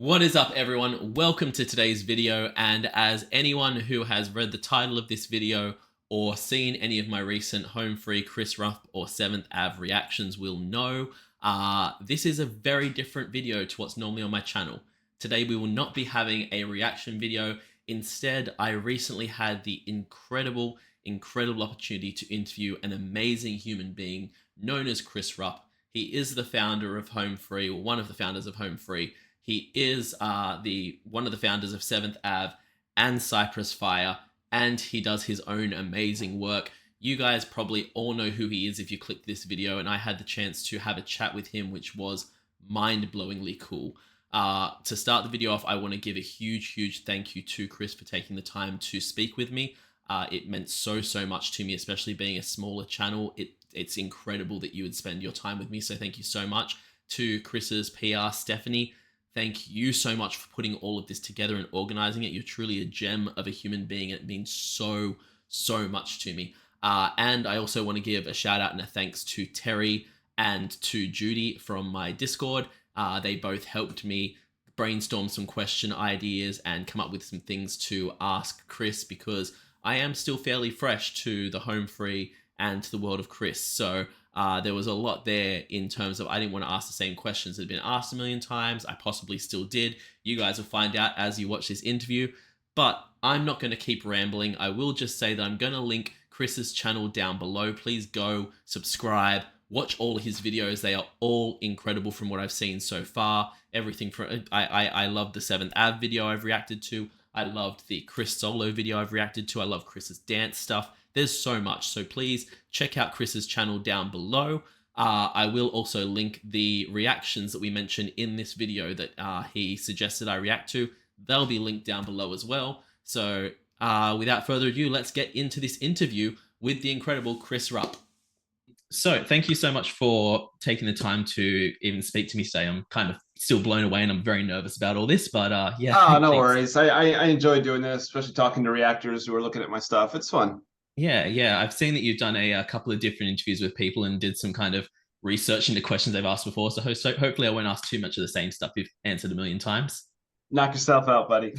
What is up, everyone? Welcome to today's video. And as anyone who has read the title of this video or seen any of my recent Home Free, Chris Rupp, or 7th Ave reactions will know, this is a very different video to what's normally on my channel. Today, we will not be having a reaction video. Instead, I recently had the incredible opportunity to interview an amazing human being known as Chris Rupp. He is the founder of Home Free, or one of the founders of Home Free. He is one of the founders of 7th Ave and Cypress Fire, and he does his own amazing work. You guys probably all know who he is if you click this video, and I had the chance to have a chat with him, which was mind-blowingly cool. To start the video off, I want to give a huge thank you to Chris for taking the time to speak with me. It meant so much to me, especially being a smaller channel. It's incredible that you would spend your time with me, so thank you so much. To Chris's PR, Stephanie, thank you so much for putting all of this together and organizing it. You're truly a gem of a human being, and it means so much to me. And I also want to give a shout out and a thanks to Terry and to Judy from my Discord. They both helped me brainstorm some question ideas and come up with some things to ask Chris, because I am still fairly fresh to the Home Free and to the world of Chris. So there was a lot there in terms of I didn't want to ask the same questions that had been asked a million times. I possibly still did. You guys will find out as you watch this interview. But I'm not going to keep rambling. I will just say that I'm going to link Chris's channel down below. Please go subscribe. Watch all of his videos. They are all incredible from what I've seen so far. Everything from I love the 7th Ave video I've reacted to. I loved the Chris solo video I've reacted to. I love Chris's dance stuff. There's so much. So please check out Chris's channel down below. I will also link the reactions that we mentioned in this video that he suggested I react to. They'll be linked down below as well. So without further ado, let's get into this interview with the incredible Chris Rupp. So thank you so much for taking the time to even speak to me today. I'm kind of still blown away and I'm very nervous about all this, but yeah. Oh, no Thanks. worries. I enjoy doing this, especially talking to reactors who are looking at my stuff. It's fun. Yeah. I've seen that you've done a couple of different interviews with people and did some kind of research into questions they've asked before. So hopefully I won't ask too much of the same stuff you've answered a million times. Knock yourself out, buddy.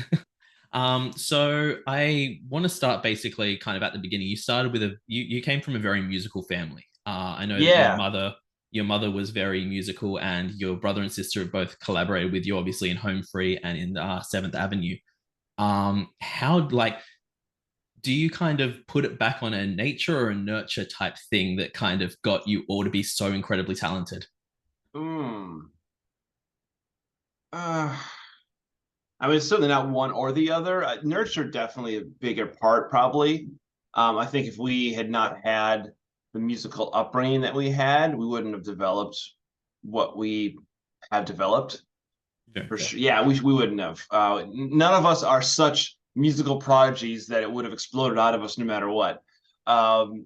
So I want to start basically kind of at the beginning. You started with you came from a very musical family. I know that Yeah. your mother was very musical, and your brother and sister have both collaborated with you, obviously in Home Free and in 7th Avenue. How do you kind of put it back on a nature or a nurture type thing that kind of got you all to be so incredibly talented? Hmm. Uh, I mean, it's certainly not one or the other. Nurture definitely a bigger part, probably. I think if we had not had the musical upbringing that we had, we wouldn't have developed what we have developed. Very For fair. sure. Yeah, we wouldn't have. None of us are such musical prodigies that it would have exploded out of us no matter what. Um,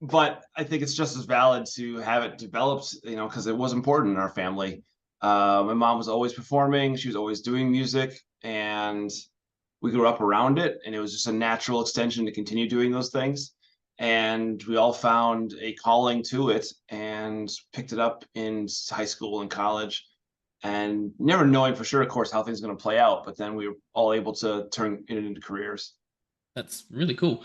but I think it's just as valid to have it developed, because it was important in our family. My mom was always performing, she was always doing music, and we grew up around it, and it was just a natural extension to continue doing those things. And we all found a calling to it and picked it up in high school and college, and never knowing for sure, of course, how things are going to play out. But then we were all able to turn it into careers. That's really cool.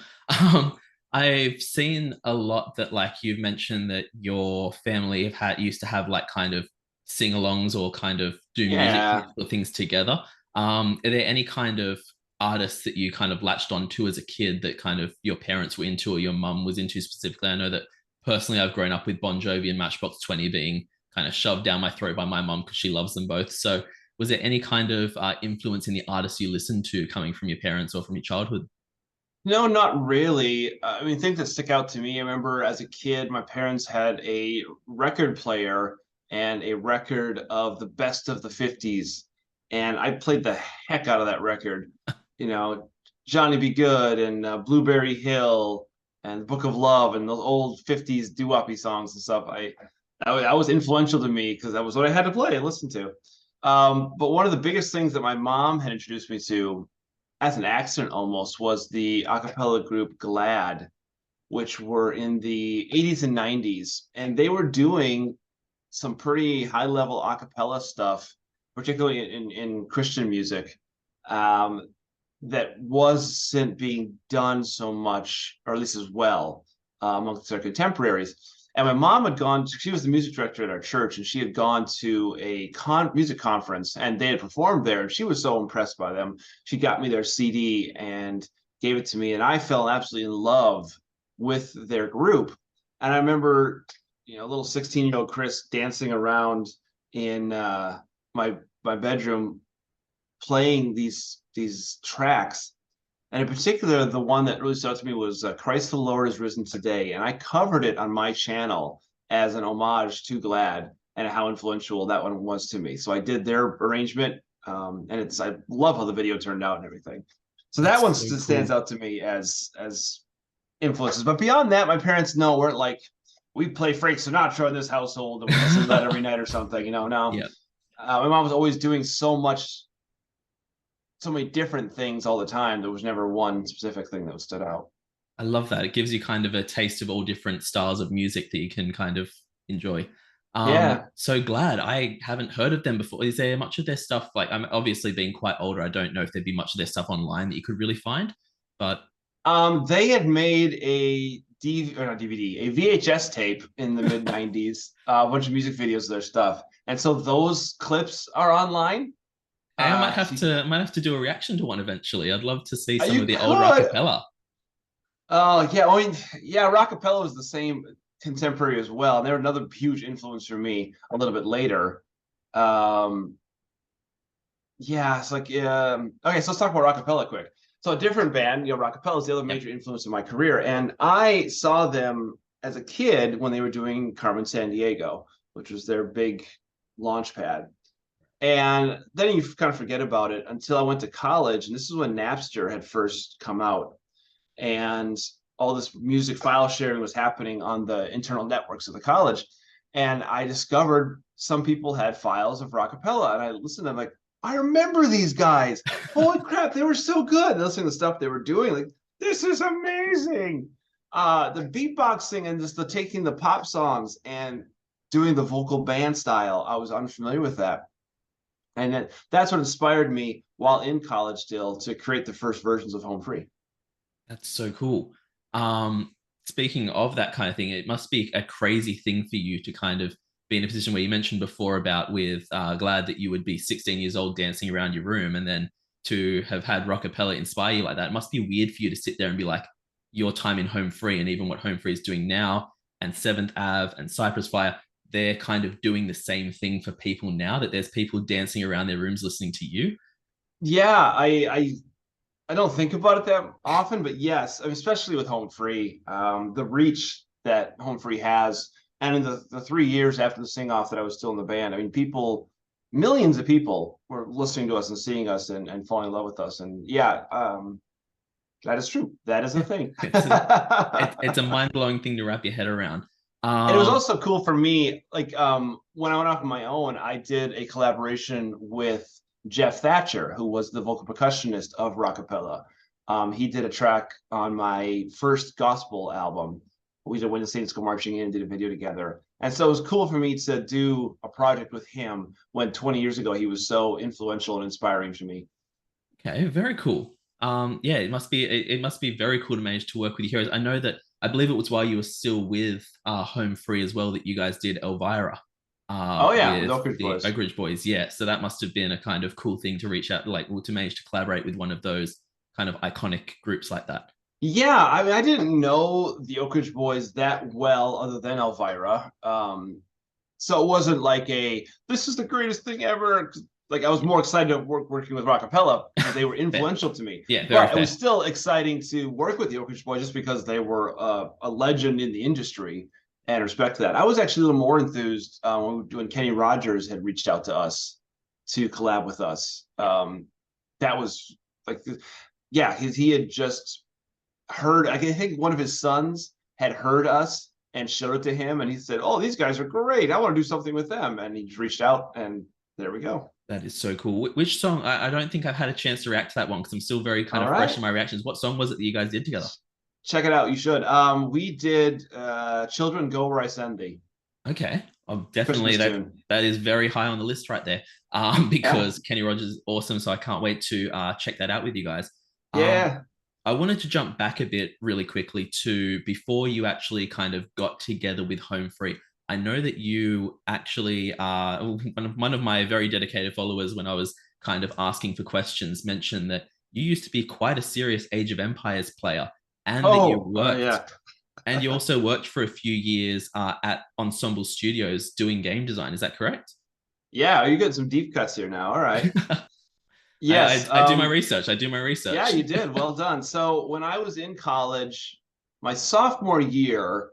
I've seen a lot that like you've mentioned that your family have had used to have like kind of sing-alongs or kind of do Yeah. musical things together. Are there any kind of artists that you kind of latched onto as a kid that kind of your parents were into or your mum was into specifically? I know that personally I've grown up with Bon Jovi and Matchbox 20 being kind of shoved down my throat by my mum because she loves them both. So was there any kind of influence in the artists you listened to coming from your parents or from your childhood? No, not really. I mean, things that stick out to me. I remember as a kid, my parents had a record player and a record of the best of the 50s. And I played the heck out of that record. You know, Johnny Be Good and Blueberry Hill and the Book of Love and those old 50s doo-woppy songs and stuff. That was influential to me because that was what I had to play and listen to. But one of the biggest things that my mom had introduced me to as an accident almost was the a cappella group Glad, which were in the 80s and 90s. And they were doing some pretty high level a cappella stuff particularly in Christian music, um, that wasn't being done so much, or at least as well, amongst our contemporaries. And my mom had gone to, she was the music director at our church, and she had gone to a music conference, and they had performed there. And she was so impressed by them. She got me their CD and gave it to me, and I fell absolutely in love with their group. And I remember, little 16-year-old Chris dancing around in my my bedroom playing these tracks. And in particular, the one that really stood out to me was Christ the Lord is Risen Today. And I covered it on my channel as an homage to Glad and how influential that one was to me. So I did their arrangement. And I love how the video turned out and everything. So that That's one so stands cool. out to me as influences. But beyond that, my parents weren't like, we play Frank Sinatra in this household and we listen to that every night or something. No. Yeah. My mom was always doing so many different things all the time. There was never one specific thing that stood out. I love that. It gives you kind of a taste of all different styles of music that you can kind of enjoy. Yeah. So glad I haven't heard of them before. Is there much of their stuff? Like, I'm obviously being quite older. I don't know if there'd be much of their stuff online that you could really find, but They had made a or not DVD, a VHS tape in the mid '90s, a bunch of music videos of their stuff, and so those clips are online. hey, I might So have to do a reaction to one eventually. I'd love to see some of you the old could. Rockapella. Oh yeah, I mean, yeah, Rockapella was the same contemporary as well. And they were another huge influence for me a little bit later. Um, Yeah, it's like okay, so let's talk about Rockapella quick. So a different band, Rockapella is the other Yeah. major influence in my career, and I saw them as a kid when they were doing Carmen San Diego, which was their big launch pad. And then you kind of forget about it until I went to college, and this is when Napster had first come out, and all this music file sharing was happening on the internal networks of the college. And I discovered some people had files of Rockapella, and I listened to them like, I remember these guys. Holy crap, they were so good. And listening to the stuff they were doing, like, this is amazing. The beatboxing and just the taking the pop songs and doing the vocal band style, I was unfamiliar with that. And that's what inspired me while in college still to create the first versions of Home Free. That's so cool. Um, Speaking of that kind of thing, it must be a crazy thing for you to kind of be in a position where you mentioned before about with Glad that you would be 16 years old dancing around your room, and then to have had Rockapella inspire you like that. It must be weird for you to sit there and be like, your time in Home Free and even what Home Free is doing now, and Seventh Ave and Cypress Fire, they're kind of doing the same thing for people now. That there's people dancing around their rooms listening to you. Yeah, I don't think about it that often, but yes, I mean, especially with Home Free, the reach that Home Free has, and in the 3 years after the sing off that I was still in the band, I mean, millions of people were listening to us and seeing us and falling in love with us. And yeah, that is true. That is a Yeah, thing. it's a mind blowing thing to wrap your head around. And it was Um, also cool for me, like when I went off on my own, I did a collaboration with Jeff Thatcher, who was the vocal percussionist of Rockapella. He did a track on my first gospel album. We did When the Saints Go Marching In, did a video together. And so it was cool for me to do a project with him when 20 years ago he was so influential and inspiring to me. okay, very cool. Yeah, it must be very cool to manage to work with your heroes. I know that I believe it was while you were still with Home Free as well that you guys did Elvira Oh yeah, with with Oak Ridge the Boys. Oak Ridge Boys. Yeah, so that must have been a kind of cool thing to reach out, like, well, to manage to collaborate with one of those kind of iconic groups like that. Yeah, I mean, I didn't know the Oak Ridge Boys that well, other than Elvira. So it wasn't like this is the greatest thing ever. Like I was more excited to working with Rockapella because they were Fair. influential to me. Yeah, very But it was fair. still exciting to work with the Oak Ridge Boys just because they were a legend in the industry and respect to that. I was actually a little more enthused when Kenny Rogers had reached out to us to collab with us. That was like, yeah, he had just heard, I think one of his sons had heard us and showed it to him, and he said, "Oh, these guys are great. I want to do something with them." And he just reached out, and there we go. That is so cool. Which song? I don't think I've had a chance to react to that one because I'm still very kind All of fresh in right, my reactions. What song was it that you guys did together? check it out. You should. We did "Children Go Where I Send Thee." Okay. Definitely Christmas that tune. that is very high on the list right there. Yeah. Because Kenny Rogers is awesome, so I can't wait to check that out with you guys. Um, Yeah. I wanted to jump back a bit really quickly to before you actually kind of got together with Home Free. I know that you actually one of my very dedicated followers when I was kind of asking for questions mentioned that you used to be quite a serious Age of Empires player and that you worked Yeah. and you also worked for a few years at Ensemble Studios doing game design. Is that correct? Yeah, you get some deep cuts here now. All right. I, Yes. I do my research. I do my Yeah, research. you did. Well done. So when I was in college, my sophomore year,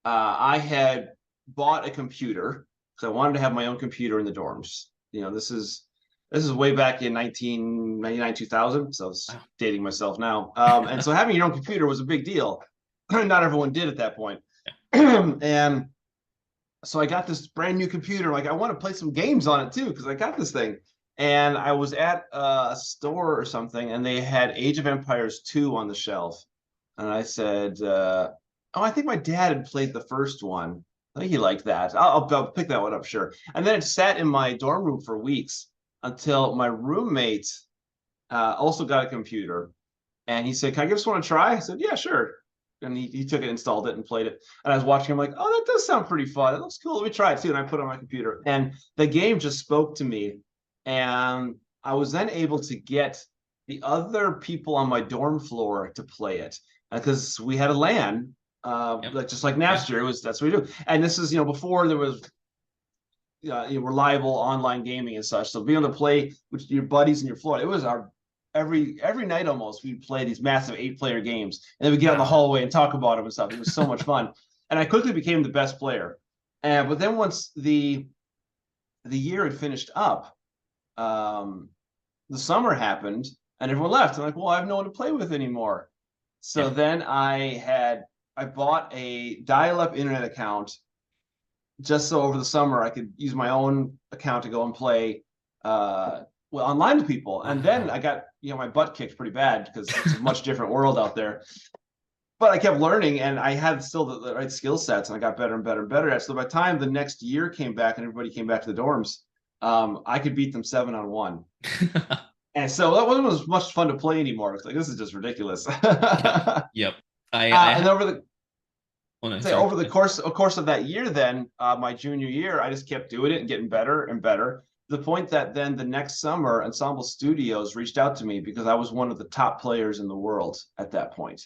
I had bought a computer because I wanted to have my own computer in the dorms. This is way back in 1999, 2000. So I was Wow. dating myself now. And so having your own computer was a big deal. Not everyone did at that point. And so I got this brand new computer. Like I want to play some games on it too because I got this thing. And I was at a store or something, and they had Age of Empires 2 on the shelf. And I said, "Oh, I think my dad had played the first one. I think he liked that. I'll pick that one up, sure." And then it sat in my dorm room for weeks until my roommate also got a computer, and he said, "Can I give this one a try?" I said, "Yeah, sure." And he took it, installed it, and played it. And I was watching him like, "Oh, that does sound pretty fun. That looks cool. Let me try it too." And I put it on my computer, and the game just spoke to me. And I was then able to get the other people on my dorm floor to play it because we had a LAN, Yep. like just like Yeah. Napster. That's what we do. And this is before there was reliable online gaming and such. So being able to play with your buddies in your floor, it was our every night almost we'd play these massive 8-player games, and then we'd get out in the Wow. hallway and talk about them and stuff. It was so much fun, and I quickly became the best player. And but then once the year had finished up, um, the summer happened, and everyone left. I'm like, well, I have no one to play with anymore. So Yep. then I bought a dial-up internet account just so over the summer I could use my own account to go and play well online with people. And then Wow. I got my butt kicked pretty bad because it's a much different world out there. But I kept learning, and I had still the right skill sets, and I got better and better and better at it. So by the time the next year came back and everybody came back to the dorms, I could beat them 7-on-1. And so that wasn't as much fun to play anymore. It's like this is just ridiculous. Yep. Yep. I And oh no, sorry. over the course of that year, then my junior year, I just kept doing it and getting better and better. To the point that then the next summer, Ensemble Studios reached out to me because I was one of the top players in the world at that point.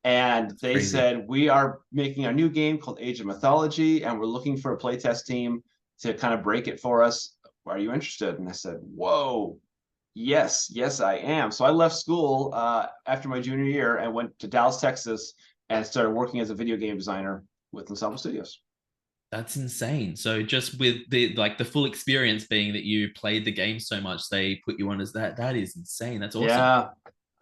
And That's they crazy. said, "We are making a new game called Age of Mythology, and we're looking for a playtest team to kind of break it for us. Are you interested?" And I said, "Whoa, yes, yes, I am." So I left school after my junior year and went to Dallas, Texas, and started working as a video game designer with Ensemble Studios. That's insane. So just with the full experience being that you played the game so much, they put you on as that. That is insane. That's awesome. Yeah,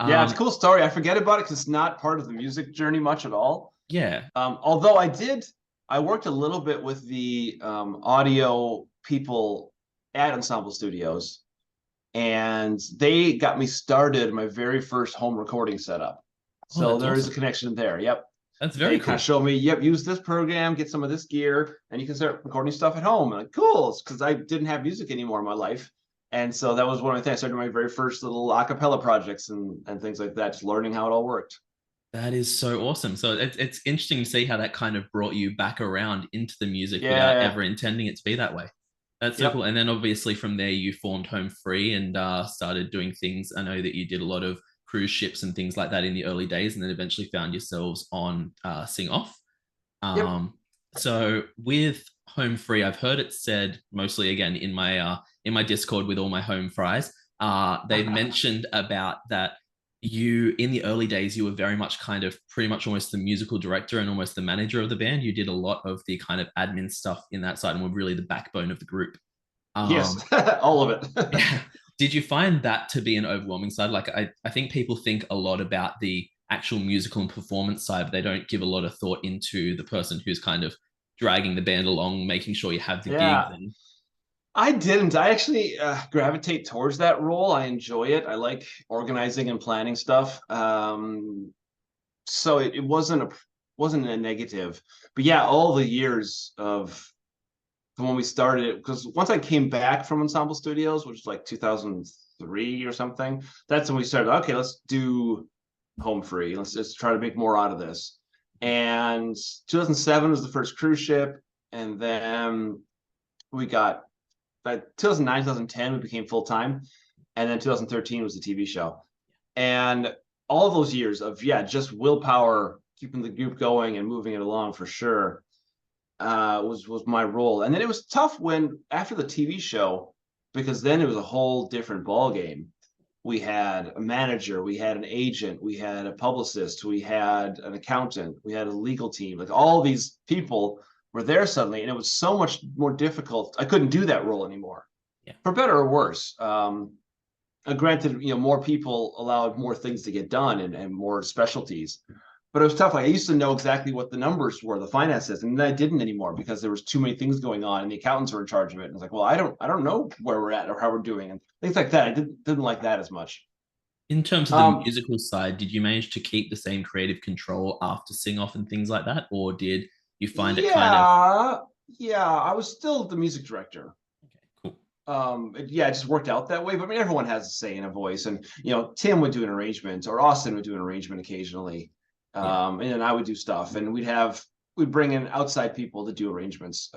yeah, it's a Um, cool story. I forget about it because it's not part of the music journey much at all. yeah. Although I worked a little bit with the audio people at Ensemble Studios, and they got me started my very first home recording setup. Oh, So that's there is a awesome. connection there. Yep. That's very They kind of cool. showed me, yep, use this program, get some of this gear, and you can start recording stuff at home. I'm like, cool, because I didn't have music anymore in my life. And so that was one of the things. I started my very first little acapella projects and things like that, just learning how it all worked. That is so awesome. So it's interesting to see how that kind of brought you back around into the music without Yeah. ever intending it to be that way. That's so cool. Yep. And then obviously from there you formed Home Free and started doing things. I know that you did a lot of cruise ships and things like that in the early days, and then eventually found yourselves on Sing Off. Yep. Um, so with Home Free, I've heard it said mostly again in my Discord with all my home fries. They've mentioned about that you in the early days you were very much kind of pretty much almost the musical director and almost the manager of the band. You did a lot of the kind of admin stuff in that side and were really the backbone of the group. Yes. Um, All of it. yeah. Did you find that to be an overwhelming side? Like I think people think a lot about the actual musical and performance side, but they don't give a lot of thought into the person who's kind of dragging the band along, making sure you have the gigs Yeah. and I didn't. I actually gravitate towards that role. I enjoy it. I like organizing and planning stuff. So it wasn't a negative. But yeah, all the years of from when we started it, because once I came back from Ensemble Studios, which was like 2003 or something, that's when we started. Okay, let's do home free. Let's just try to make more out of this. And 2007 was the first cruise ship, and then we got by 2009, 2010 we became full time, and then 2013 was the TV show. And all of those years of just willpower, keeping the group going and moving it along for sure, was my role. And then it was tough when after the TV show, because then it was a whole different ball game. We had a manager, we had an agent, we had a publicist, we had an accountant, we had a legal team. Like all these people were there suddenly, and it was so much more difficult. I couldn't do that role anymore, Yeah. for better or worse. Granted, more people allowed more things to get done and more specialties, but it was tough. Like I used to know exactly what the numbers were, the finances, and then I didn't anymore because there was too many things going on, and the accountants were in charge of it. And I was like, well, I don't know where we're at or how we're doing, and things like that. I didn't like that as much. In terms of the Um, musical side, did you manage to keep the same creative control after sing off and things like that, or did you find it kind of yeah, yeah, I was still the music director. okay, cool? It just worked out that way. But I mean, everyone has a say in a voice, and Tim would do an arrangement, or Austin would do an arrangement occasionally, Yeah. and then I would do stuff, and we'd bring in outside people to do arrangements.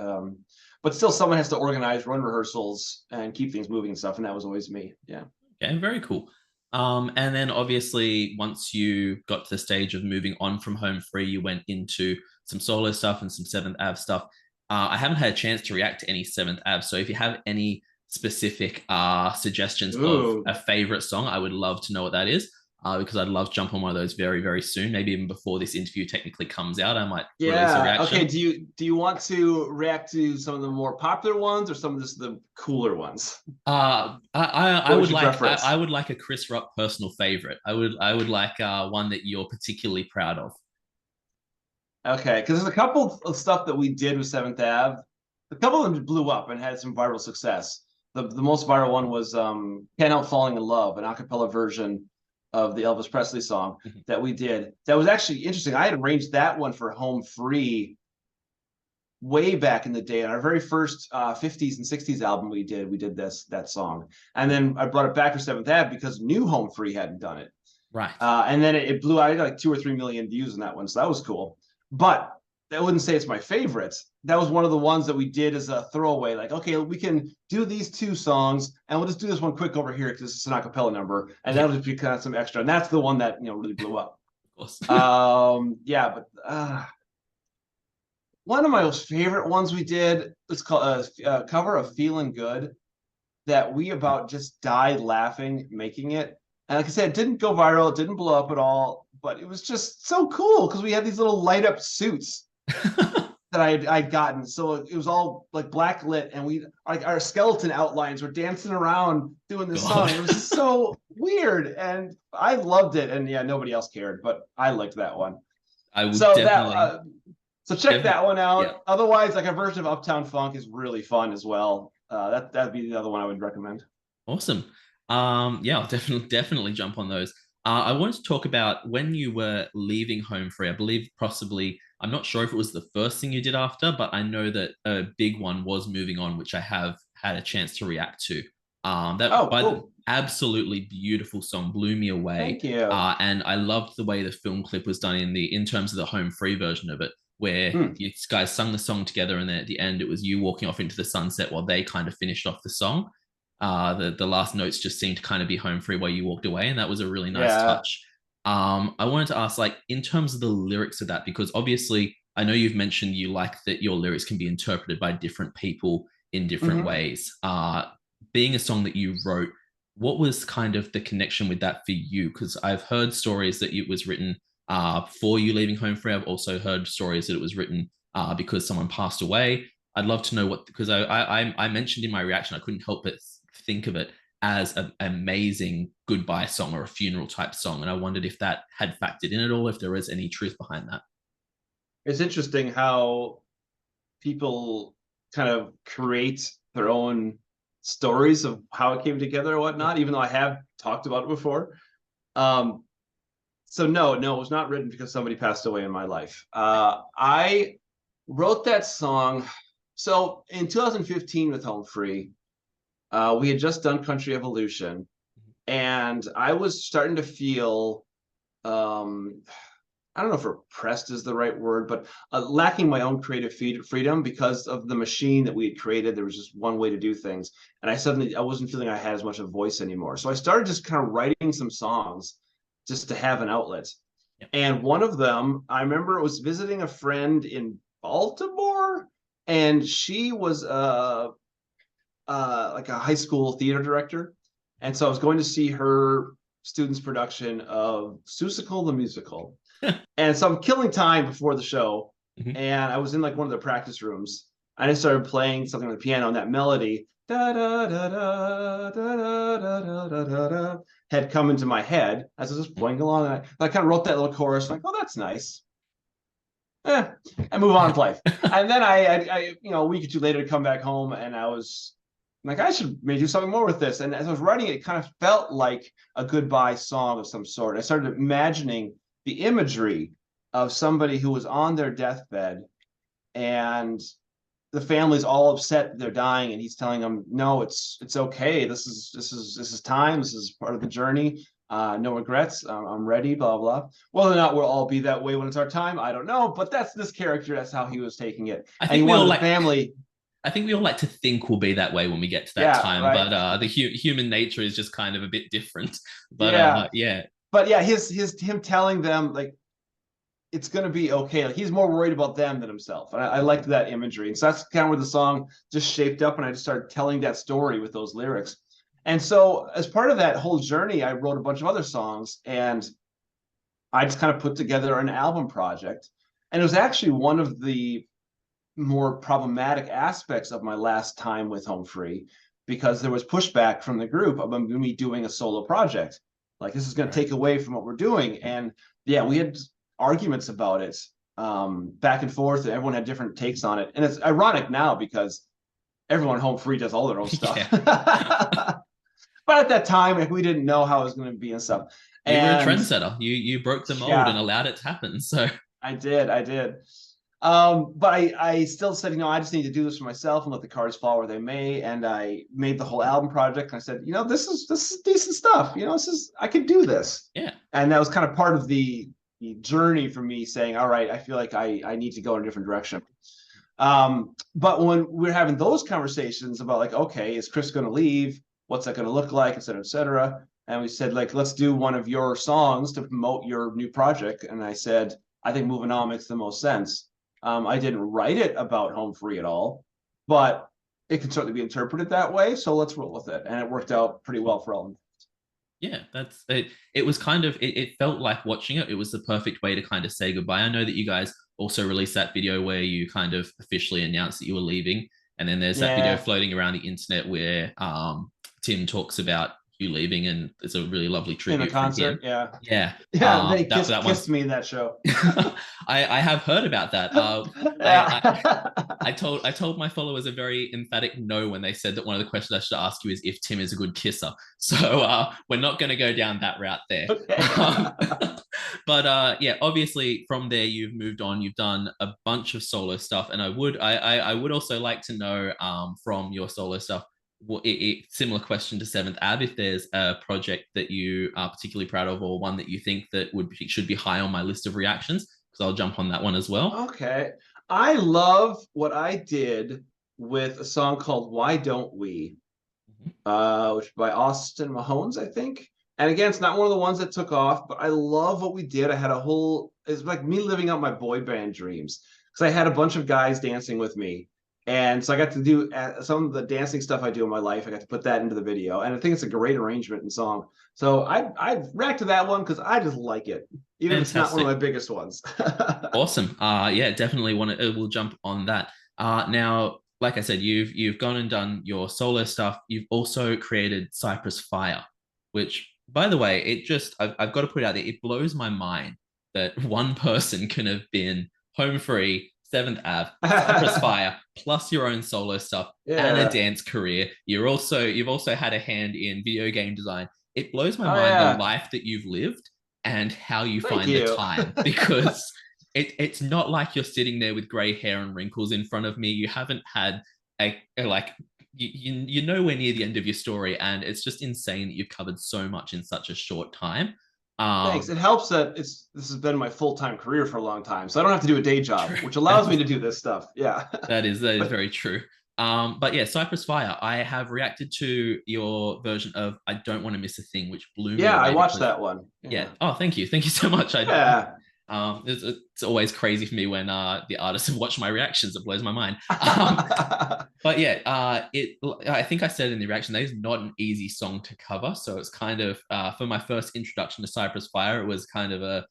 But still, someone has to organize, run rehearsals, and keep things moving and stuff, and that was always me. Yeah. Okay, very cool. And then obviously, once you got to the stage of moving on from Home Free, you went into some solo stuff and some Seventh Ave stuff. I haven't had a chance to react to any Seventh Ave, so if you have any specific suggestions of Ooh. a favorite song, I would love to know what that is. Because I'd love to jump on one of those very, very soon. Maybe even before this interview technically comes out, I might release a Yeah. Okay. reaction. Do you want to react to some of the more popular ones or some of the cooler ones? I What would would you like I preference? would like a Chris Rupp personal favorite. I would like one that you're particularly proud of. Okay, because there's a couple of stuff that we did with Seventh Ave. A couple of them blew up and had some viral success. The most viral one was "Can't Help Falling in Love," an a cappella version of the Elvis Presley song that we did. That was actually interesting. I had arranged that one for Home Free way back in the day. On our very first 50s and 60s album we did that song. And then I brought it back for Seventh Ave because New Home Free hadn't done it. Right. And then it blew out. I got like 2 or 3 million views on that one, so that was cool. But I wouldn't say it's my favorite. That was one of the ones that we did as a throwaway. Like, okay, we can do these two songs, and we'll just do this one quick over here because it's an acapella number, and Yeah, that'll just be kind of some extra. And that's the one that really blew up. of course. Yeah, but one of my most favorite ones we did was called a cover of "Feeling Good" that we about just died laughing making it. And like I said, it didn't go viral, it didn't blow up at all, but it was just so cool because we had these little light up suits that I'd gotten. So it was all like black lit, and we like our skeleton outlines were dancing around doing this God. song. It was so weird, and I loved it. And yeah, nobody else cared, but I liked that one. I would So that definitely, so check that one yeah, out. Otherwise, like a version of Uptown Funk is really fun as well. That'd be the other one I would recommend. awesome. Yeah, I'll definitely jump on those. I wanted to talk about when you were leaving Home Free. I believe possibly I'm not sure if it was the first thing you did after, but I know that a big one was Moving On, which I have had a chance to react to. That Oh, by the cool. absolutely beautiful song blew me away. Thank you. And I loved the way the film clip was done in terms of the Home Free version of it, where Hmm. you guys sung the song together, and then at the end it was you walking off into the sunset while they kind of finished off the song. The last notes just seemed to kind of be Home Free while you walked away, and that was a really nice Yeah. touch. I wanted to ask, like, in terms of the lyrics of that, because obviously I know you've mentioned you like that your lyrics can be interpreted by different people in different Hmm. ways. Being a song that you wrote, what was kind of the connection with that for you? Because I've heard stories that it was written for you leaving Home Free. I've also heard stories that it was written because someone passed away. I'd love to know what, because I mentioned in my reaction I couldn't help but think of it as an amazing goodbye song or a funeral type song, and I wondered if that had factored in at all, if there was any truth behind that. It's interesting how people kind of create their own stories of how it came together or Yeah. whatnot, even though I have talked about it before. Um, so no, it was not written because somebody passed away in my life. I wrote that song So in 2015 with Home Free, we had just done Country Evolution, and I was starting to feel um, I don't know if repressed is the right word, but lacking my own creative freedom because of the machine that we had created. There was just one way to do things, and I wasn't feeling I had as much of a voice anymore. So I started just kind of writing some songs just to have an outlet. Yep. And one of them, I remember, was visiting a friend in Baltimore, and she was like a high school theater director, and so I was going to see her students' production of Seussical the Musical. And so I'm killing time before the show, Mhm. and I was in like one of the practice rooms. I just started playing something on the piano, and that melody da da da da da da da da da da had come into my head as I was just playing along. And I kind of wrote that little chorus, like, oh, that's nice. And move on with life. And then a week or two later, come back home, and I was like, I should maybe do something more with this. And as I was writing it, it kind of felt like a goodbye song of some sort. I started imagining the imagery of somebody who was on their deathbed, and the family's all upset they're dying, and he's telling them, no, it's okay. This is time. This is part of the journey. No regrets. I'm ready. Blah blah. Whether or not we'll all be that way when it's our time, I don't know. But that's this character. That's how he was taking it, I and he think we all wanted the like. family. I think we all like to think we'll be that way when we get to that Yeah, time, right. but the human nature is just kind of a bit different. But Yeah, yeah, but yeah, his him telling them like it's going to be okay. Like he's more worried about them than himself. And I liked that imagery. And so that's kind of where the song just shaped up. And I just started telling that story with those lyrics. And so as part of that whole journey, I wrote a bunch of other songs, and I just kind of put together an album project. And it was actually one of the more problematic aspects of my last time with Home Free, because there was pushback from the group about me doing a solo project. Like, this is going to right. take away from what we're doing. And yeah, we had arguments about it, back and forth, and everyone had different takes on it. And it's ironic now because everyone Home Free does all their own stuff. Yeah, But at that time, like, we didn't know how it was going to be and stuff. you were a And trendsetter. You broke the mold and yeah, allowed it to happen. So I did. But I still said, I just need to do this for myself and let the cards fall where they may. And I made the whole album project. And I said, this is decent stuff. I could do this. yeah, And that was kind of part of the journey for me, saying, all right, I feel like I need to go in a different direction. But when we're having those conversations about like, okay, is Chris going to leave? What's that going to look like, et cetera, et cetera. And we said, like, let's do one of your songs to promote your new project. And I said, I think Moving On makes the most sense. I didn't write it about Home Free at all, but it can certainly be interpreted that way. So let's roll with it. And it worked out pretty well for all. yeah. That's it. It was kind of it felt like watching it. It was the perfect way to kind of say goodbye. I know that you guys also released that video where you kind of officially announced that you were leaving, and then there's that video Yeah. floating around the internet where Tim talks about you leaving, and it's a really lovely In a tribute from concert. him. Yeah. Yeah, Yeah. They that kissed one's. me in that show. I have heard about that. I Yeah. told my followers a very emphatic no when they said that one of the questions I should ask you is if Tim is a good kisser. So we're not going to go down that route there. Okay. Um, but yeah, obviously from there you've moved on. You've done a bunch of solo stuff, and I would also like to know from your solo stuff. Similar question to Seventh Ab, if there's a project that you are particularly proud of, or one that you think that should be high on my list of reactions, because I'll jump on that one as well. Okay. I love what I did with a song called Why Don't We, which by Austin Mahones, I think. And again, it's not one of the ones that took off, but I love what we did. It's like me living out my boy band dreams, because I had a bunch of guys dancing with me. And so I got to do some of the dancing stuff I do in my life. I got to put that into the video. And I think it's a great arrangement and song. So I react to that one because I just like it, even if it's not one of Fantastic. my biggest ones. Awesome. Yeah, definitely want to. We'll jump on that. Now, like I said, you've gone and done your solo stuff. You've also created Cypress Fire, which, by the way, I've got to put it out there. It blows my mind that one person can have been Home Free, Seventh Ave, Cypress Fire, plus your own solo stuff and a Yeah. dance career. You've also had a hand in video game design. It blows my Oh mind the yeah. life that you've lived and how you Thank find the you. time because it's not like you're sitting there with gray hair and wrinkles in front of me. You haven't had a like you're nowhere near the end of your story, and it's just insane that you've covered so much in such a short time. Thanks. Um, It helps that this has been my full-time career for a long time, so I don't have to do a day job, True. which allows me to do this stuff. Yeah. That is But very true. But yeah, Cypress Fire. I have reacted to your version of "I Don't Want to Miss a Thing," which blew me yeah, I away watched because that one. yeah. Yeah. Oh, thank you so much. I Yeah. it's always crazy for me when the artists have watched my reactions. It blows my mind. But yeah, it. I think I said in the reaction that is not an easy song to cover. So it's kind of for my first introduction to Cypress Fire, it was kind of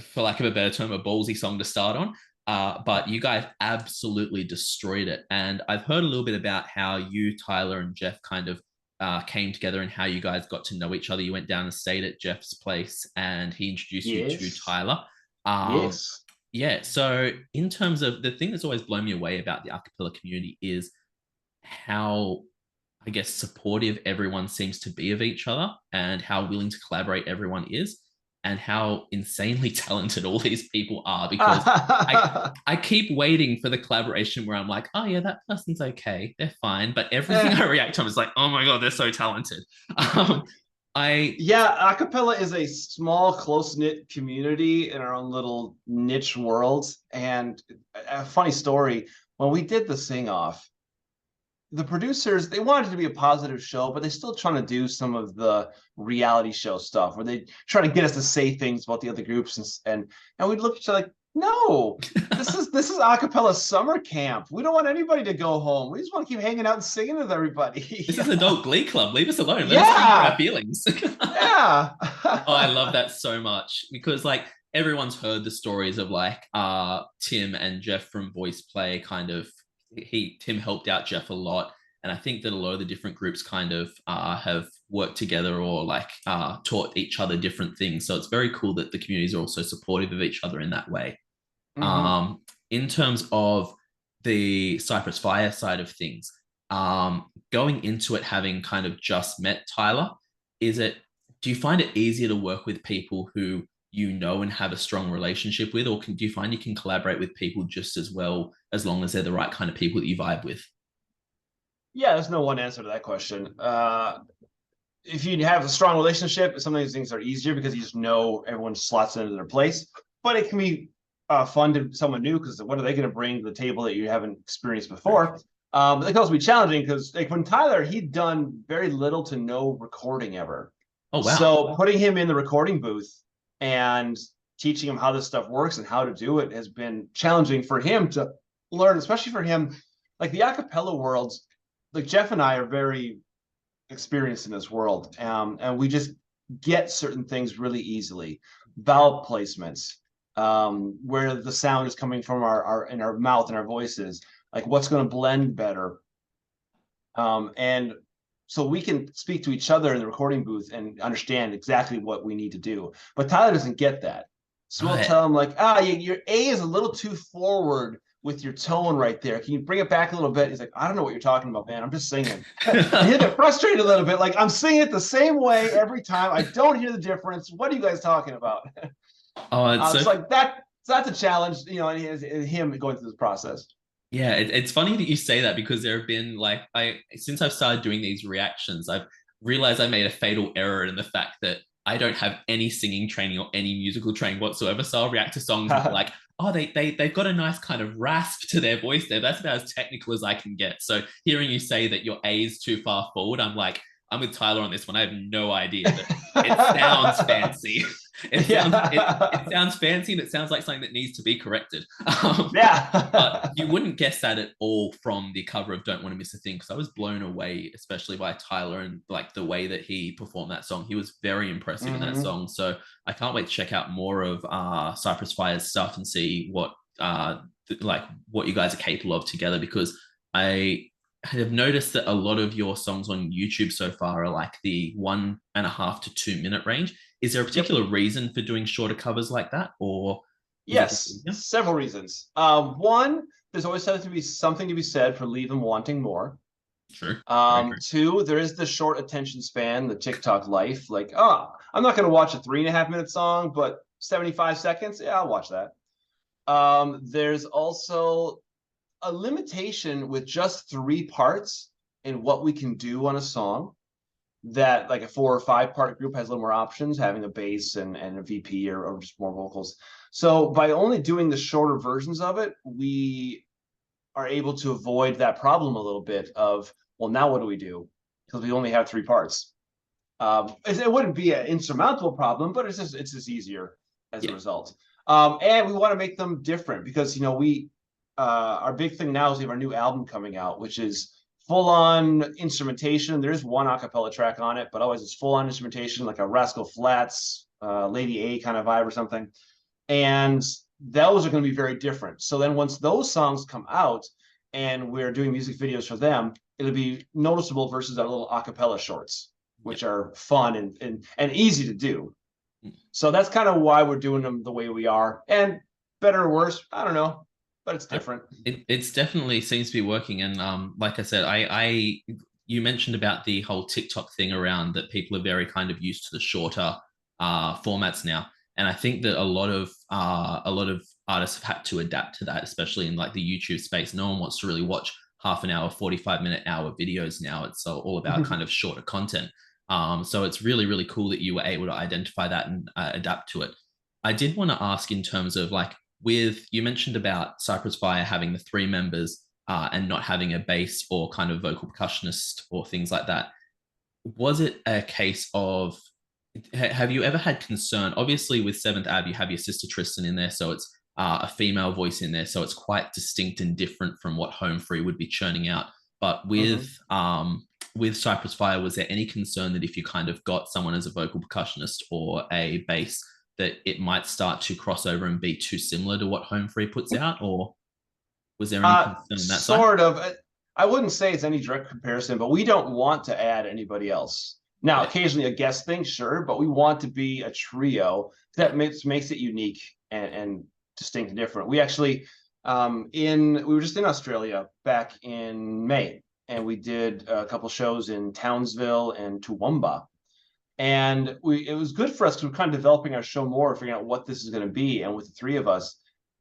for lack of a better term, a ballsy song to start on. But you guys absolutely destroyed it, and I've heard a little bit about how you, Tyler, and Jeff kind of came together and how you guys got to know each other. You went down and stayed at Jeff's place, and he introduced you to Yes. Tyler. Um, Yes. yeah, so in terms of the thing that's always blown me away about the acapella community is how, I guess, supportive everyone seems to be of each other and how willing to collaborate everyone is and how insanely talented all these people are because I keep waiting for the collaboration where I'm like, oh yeah, that person's okay, they're fine, but everything Eh, I react to is like, oh my god, they're so talented. Um, I yeah, acapella is a small, close-knit community in our own little niche world. And a funny story, when we did the sing-off, the producers, they wanted it to be a positive show, but they're still trying to do some of the reality show stuff where they try to get us to say things about the other groups, and we'd look at each other like, no, this is acapella summer camp. We don't want anybody to go home. We just want to keep hanging out and singing with everybody. this is adult glee club, leave us alone, let us speak for our Yeah. feelings. Yeah. Oh, I love that so much because like everyone's heard the stories of like Tim and Jeff from Voice Play kind of Tim helped out Jeff a lot. And I think that a lot of the different groups kind of have worked together or like taught each other different things. So it's very cool that the communities are also supportive of each other in that way. Hmm. Um, in terms of the Cypress Fire side of things, going into it having kind of just met Tyler, is it do you find it easier to work with people who you know and have a strong relationship with, or do you find you can collaborate with people just as well as long as they're the right kind of people that you vibe with? Yeah, there's no one answer to that question. If you have a strong relationship, some of these things are easier because you just know everyone slots into their place. But it can be fun to someone new because what are they going to bring to the table that you haven't experienced before? It can also be challenging because like when Tyler, he'd done very little to no recording ever. Oh wow. So putting him in the recording booth and teaching him how this stuff works and how to do it has been challenging for him to learn, especially for him. Like the acapella world, like Jeff and I are very experienced in this world, and we just get certain things really easily. Vowel placements, where the sound is coming from our in our mouth and our voices, like what's going to blend better, and so we can speak to each other in the recording booth and understand exactly what we need to do. But Tyler doesn't get that. So we'll Right. tell him like, your A is a little too forward with your tone right there. Can you bring it back a little bit? He's like, I don't know what you're talking about, man. I'm just singing. And he'll get frustrated a little bit. Like, I'm singing it the same way every time. I don't hear the difference. What are you guys talking about? Oh, it's so It's like that. So that's a challenge, and him going through this process. yeah, it's funny that you say that because there have been like I since I've started doing these reactions, I've realized I made a fatal error in the fact that I don't have any singing training or any musical training whatsoever. So I'll react to songs and be like, oh, they've got a nice kind of rasp to their voice there. That's about as technical as I can get. So hearing you say that your A is too far forward, I'm like, I'm with Tyler on this one. I have no idea, but it sounds fancy. It Yeah. sounds fancy and it sounds like something that needs to be corrected. But Yeah. you wouldn't guess that at all from the cover of Don't Want to Miss a Thing because I was blown away, especially by Tyler and like the way that he performed that song. He was very impressive in that Hmm. song. So I can't wait to check out more of Cypress Fire's stuff and see like what you guys are capable of together because I have noticed that a lot of your songs on YouTube so far are like the 1.5 to 2 minute range. Is there a Yep. particular reason for doing shorter covers like that, or is it just Yes, easier? several reasons. One, there's always has to be something to be said for leave them wanting more. True, very true. Two, there is the short attention span, the TikTok life. Like, I'm not going to watch a 3.5 minute song, but 75 seconds, yeah, I'll watch that. There's also a limitation with just three parts in what we can do on a song, that like a 4 or 5 part group has a little more options, having a bass and a VP or just more vocals. So by only doing the shorter versions of it, we are able to avoid that problem a little bit of, well, now what do we do? Because we only have 3 parts. It wouldn't be an insurmountable problem, but it's just easier as a Yeah. result. And we want to make them different because we our big thing now is we have our new album coming out, which is full on instrumentation. There's one acapella track on it, but otherwise it's full on instrumentation, like a Rascal Flatts, Lady A kind of vibe or something. And those are going to be very different. So then once those songs come out and we're doing music videos for them, it'll be noticeable versus our little acapella shorts, Yeah. which are fun and easy to do. Mm. So that's kind of why we're doing them the way we are. And better or worse, I don't know, but it's different. It's definitely seems to be working. And like I said, you mentioned about the whole TikTok thing around that people are very kind of used to the shorter formats now. And I think that a lot of artists have had to adapt to that, especially in like the YouTube space. No one wants to really watch half an hour, 45-minute hour videos now. It's all about kind of shorter content. So it's really, really cool that you were able to identify that and adapt to it. I did want to ask in terms of like, with you mentioned about Cypress Fire having the 3 members and not having a bass or kind of vocal percussionist or things like that. Was it a case of have you ever had concern? Obviously, with Seventh Ave, you have your sister Tristan in there, so it's a female voice in there, so it's quite distinct and different from what Home Free would be churning out. But with Cypress Fire, was there any concern that if you kind of got someone as a vocal percussionist or a bass, that it might start to cross over and be too similar to what Home Free puts out, or was there any concern on that side? Sort of. I wouldn't say it's any direct comparison, but we don't want to add anybody else. Now, Yeah. occasionally a guest thing, sure, but we want to be a trio that makes it unique and distinct and different. We actually we were just in Australia back in May, and we did a couple shows in Townsville and Toowoomba. And it was good for us because we're kind of developing our show more, figuring out what this is going to be, and with the 3 of us.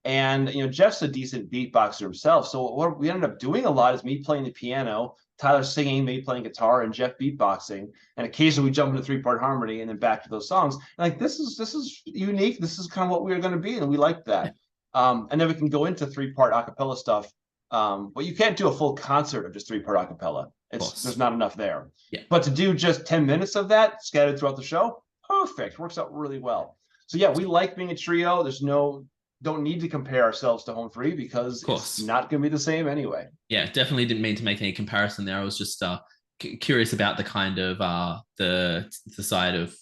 And Jeff's a decent beatboxer himself, so what we ended up doing a lot is me playing the piano, Tyler singing, me playing guitar, and Jeff beatboxing. And occasionally we jump into 3 part harmony and then back to those songs. And like this is unique. This is kind of what we were going to be, and we liked that. And then we can go into 3 part acapella stuff. But you can't do a full concert of just 3 part acapella. There's not enough there. Yeah. But to do just 10 minutes of that scattered throughout the show, perfect. Works out really well. So yeah, we like being a trio. Don't need to compare ourselves to Home Free because it's not going to be the same anyway. Yeah, definitely didn't mean to make any comparison there. I was just curious about the kind of the side of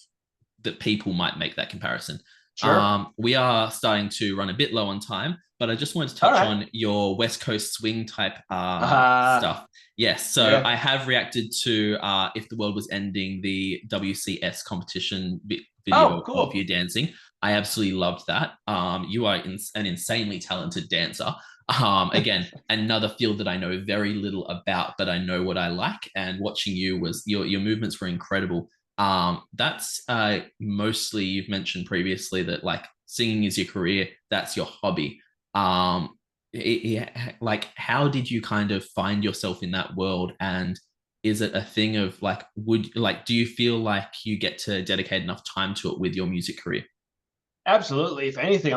that people might make that comparison. Sure. We are starting to run a bit low on time, but I just wanted to touch on your West Coast swing type stuff. Yes, so yeah. I have reacted to If the World Was Ending, the WCS competition video of you dancing. I absolutely loved that. You are an insanely talented dancer. Again, another field that I know very little about, but I know what I like. And watching you was your movements were incredible. That's mostly, you've mentioned previously that like singing is your career, that's your hobby. Like how did you kind of find yourself in that world, and is it a thing of like do you feel like you get to dedicate enough time to it with your music career? Absolutely. If anything,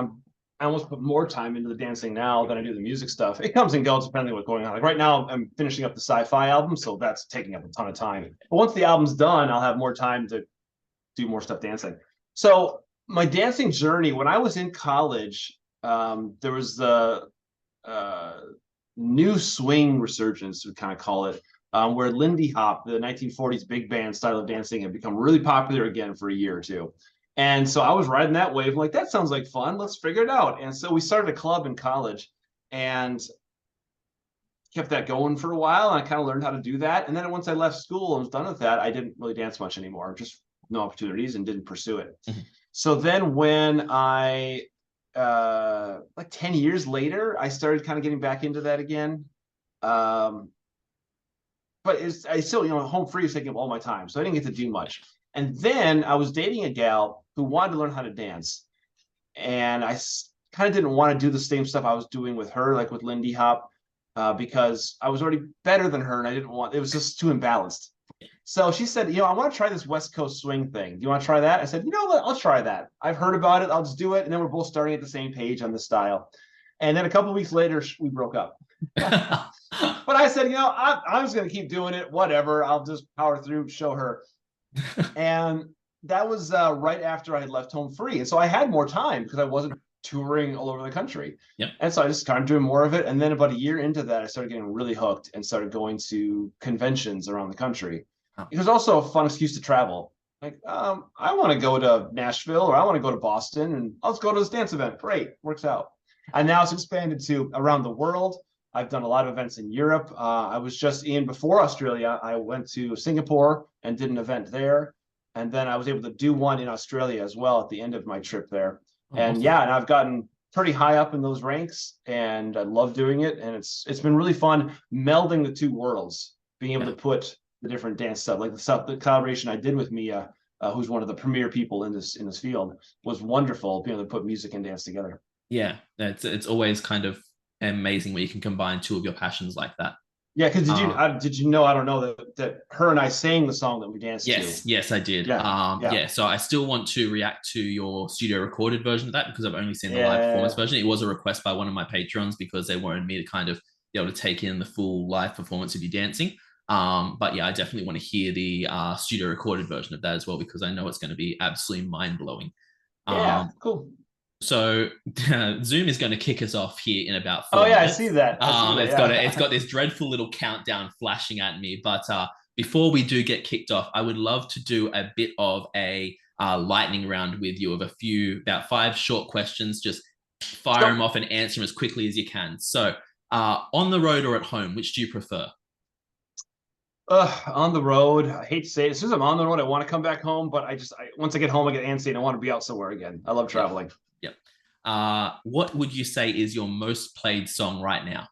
I almost put more time into the dancing now than I do the music stuff. It comes and goes depending on what's going on. Like right now, I'm finishing up the sci-fi album, so that's taking up a ton of time. But once the album's done, I'll have more time to do more stuff dancing. So my dancing journey, when I was in college, there was the new swing resurgence, we kind of call it, where Lindy Hop, the 1940s big band style of dancing, had become really popular again for a year or two. And so I was riding that wave. I'm like, that sounds like fun. Let's figure it out. And so we started a club in college and kept that going for a while. And I kind of learned how to do that. And then once I left school and was done with that, I didn't really dance much anymore. Just no opportunities and didn't pursue it. Mm-hmm. So then when I, like 10 years later, I started kind of getting back into that again. But I still, Home Free was taking up all my time. So I didn't get to do much. And then I was dating a gal who wanted to learn how to dance. And kind of didn't want to do the same stuff I was doing with her, like with Lindy Hop, because I was already better than her, and I didn't want it was just too imbalanced. So she said, I want to try this West Coast swing thing. Do you want to try that? I said, what? I'll try that. I've heard about it. I'll just do it. And then we're both starting at the same page on the style. And then a couple of weeks later, we broke up. But I said, I'm just going to keep doing it. Whatever. I'll just power through, show her. And that was right after I had left home free. And so I had more time because I wasn't touring all over the country. Yep. And so I just started doing more of it. And then about a year into that, I started getting really hooked and started going to conventions around the country. Oh. It was also a fun excuse to travel. Like, I want to go to Nashville or I want to go to Boston and let's go to this dance event. Great, works out. And now it's expanded to around the world. I've done a lot of events in Europe. I was just before Australia, I went to Singapore and did an event there. And then I was able to do one in Australia as well at the end of my trip there. And awesome. And I've gotten pretty high up in those ranks and I love doing it. And it's been really fun melding the two worlds, being able to put the different dance stuff, like the collaboration I did with Mia, who's one of the premier people in this field, was wonderful, being able to put music and dance together. Yeah, it's always kind of amazing when you can combine two of your passions like that. Yeah, because did you know? I don't know that her and I sang the song that we danced to. Yes, I did. Yeah. So I still want to react to your studio recorded version of that because I've only seen the live performance version. It was a request by one of my patrons because they wanted me to kind of be able to take in the full live performance of you dancing. But yeah, I definitely want to hear the studio recorded version of that as well because I know it's going to be absolutely mind blowing. Cool. So Zoom is going to kick us off here in about 4 minutes. I see that. It's got this dreadful little countdown flashing at me. But before we do get kicked off, I would love to do a bit of a lightning round with you of about 5 short questions. Just fire them off and answer them as quickly as you can. So on the road or at home, which do you prefer? On the road. I hate to say it. As soon as I'm on the road, I want to come back home. But once I get home, I get antsy and I want to be out somewhere again. I love traveling. Yep. What would you say is your most played song right now?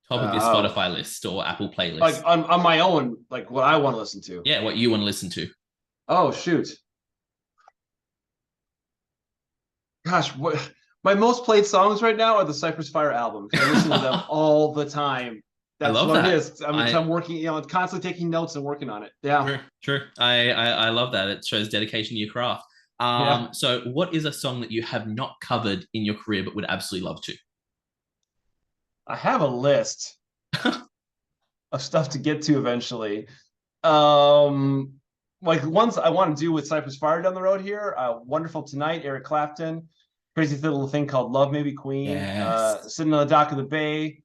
Top of your Spotify list or Apple playlist? Like on my own, like what I want to listen to. Yeah, what you want to listen to. Oh, shoot. Gosh, my most played songs right now are the Cypress Fire album. I listen to them all the time. That's what it is. I'm working, constantly taking notes and working on it. Yeah. True. I love that. It shows dedication to your craft. So what is a song that you have not covered in your career but would absolutely love to? I have a list of stuff to get to eventually. Like ones I want to do with Cypress Fire down the road here. Wonderful Tonight, Eric Clapton. Crazy little thing called Love May Be Queen. Yes. Sitting on the Dock of the Bay.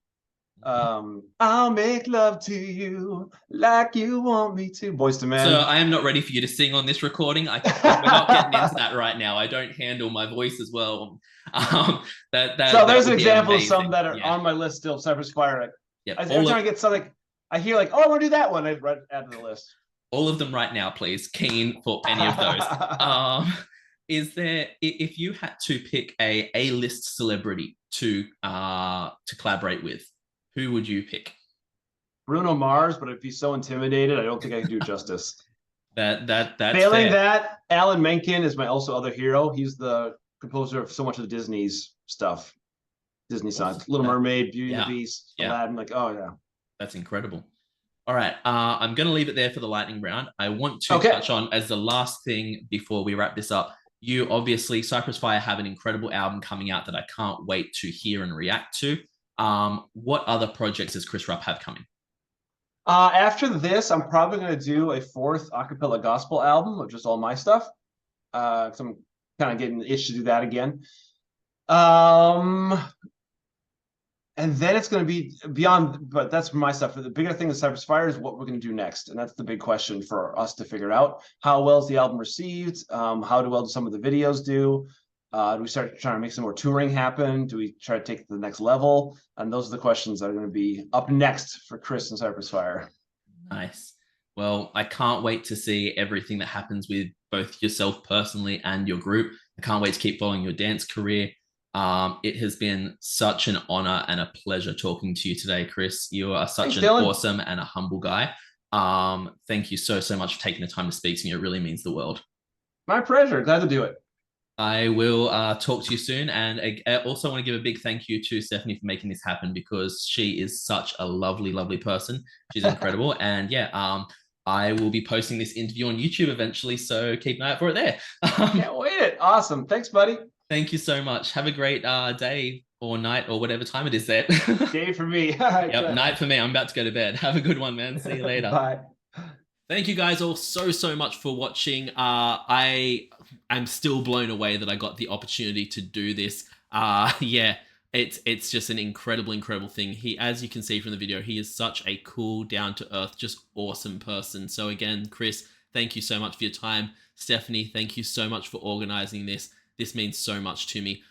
I'll make love to you like you want me to. Boys to Men. So I am not ready for you to sing on this recording. We're not getting into that right now. I don't handle my voice as well. So there's an example of some that are on my list still. Cypress Fire. Every time I get something, I hear like, I want to do that one. I add to the list. All of them right now, please. Keen for any of those. Is there, if you had to pick a A-list celebrity to collaborate with, who would you pick? Bruno Mars, but I'd be so intimidated, I don't think I could do justice. That's Failing that, Alan Menken is my also other hero. He's the composer of so much of the Disney's stuff. Disney songs. Little Mermaid, Beauty and the Beast, Aladdin. Like, oh yeah. That's incredible. All right. I'm going to leave it there for the lightning round. I want to touch on, as the last thing before we wrap this up, you obviously, Cypress Fire have an incredible album coming out that I can't wait to hear and react to. What other projects does Chris Rupp have coming? After this, I'm probably going to do a 4th acapella gospel album of just all my stuff. So I'm kind of getting the itch to do that again. And then it's going to be beyond, but that's my stuff. The bigger thing with Cypress Fire is what we're going to do next. And that's the big question for us to figure out. How well is the album received? How well do some of the videos do? Do we start trying to make some more touring happen? Do we try to take it to the next level? And those are the questions that are going to be up next for Chris and Cypress Fire. Nice. Well, I can't wait to see everything that happens with both yourself personally and your group. I can't wait to keep following your dance career. It has been such an honor and a pleasure talking to you today, Chris. You are such an awesome and a humble guy. Thank you so much for taking the time to speak to me. It really means the world. My pleasure. Glad to do it. I will talk to you soon. And I also want to give a big thank you to Stephanie for making this happen because she is such a lovely, lovely person. She's incredible. And yeah, I will be posting this interview on YouTube eventually. So keep an eye out for it there. Can't wait. Awesome. Thanks, buddy. Thank you so much. Have a great day or night or whatever time it is there. Day for me. Yep, night for me. I'm about to go to bed. Have a good one, man. See you later. Bye. Thank you guys all so much for watching. I'm still blown away that I got the opportunity to do this. Yeah, it's just an incredible thing. He, as you can see from the video, he is such a cool, down to earth, just awesome person. So again, Chris, thank you so much for your time. Stephanie, thank you so much for organizing this. This means so much to me.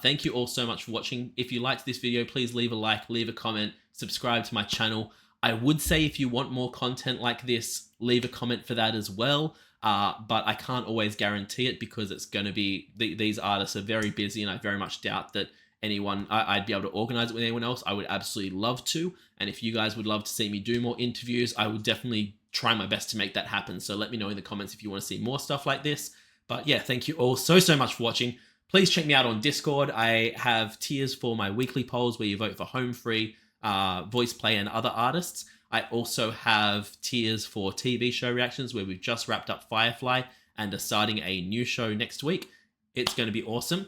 Thank you all so much for watching. If you liked this video, please leave a like, leave a comment, subscribe to my channel. I would say if you want more content like this, leave a comment for that as well. But I can't always guarantee it because it's going to be, these artists are very busy and I very much doubt that I'd be able to organize it with anyone else. I would absolutely love to. And if you guys would love to see me do more interviews, I would definitely try my best to make that happen. So let me know in the comments if you want to see more stuff like this. But yeah, thank you all so much for watching. Please check me out on Discord. I have tiers for my weekly polls where you vote for Home Free, Voice Play, and other artists. I also have tiers for TV show reactions where we've just wrapped up Firefly and are starting a new show next week. It's going to be awesome.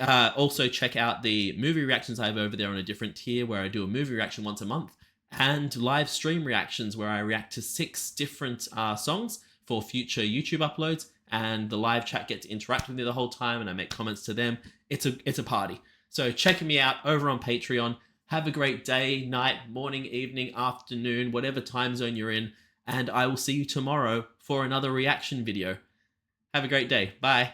Also check out the movie reactions I have over there on a different tier where I do a movie reaction once a month, and live stream reactions where I react to 6 different songs for future YouTube uploads, and the live chat get to interact with me the whole time and I make comments to them. It's a party. So check me out over on Patreon. Have a great day, night, morning, evening, afternoon, whatever time zone you're in, and I will see you tomorrow for another reaction video. Have a great day. Bye.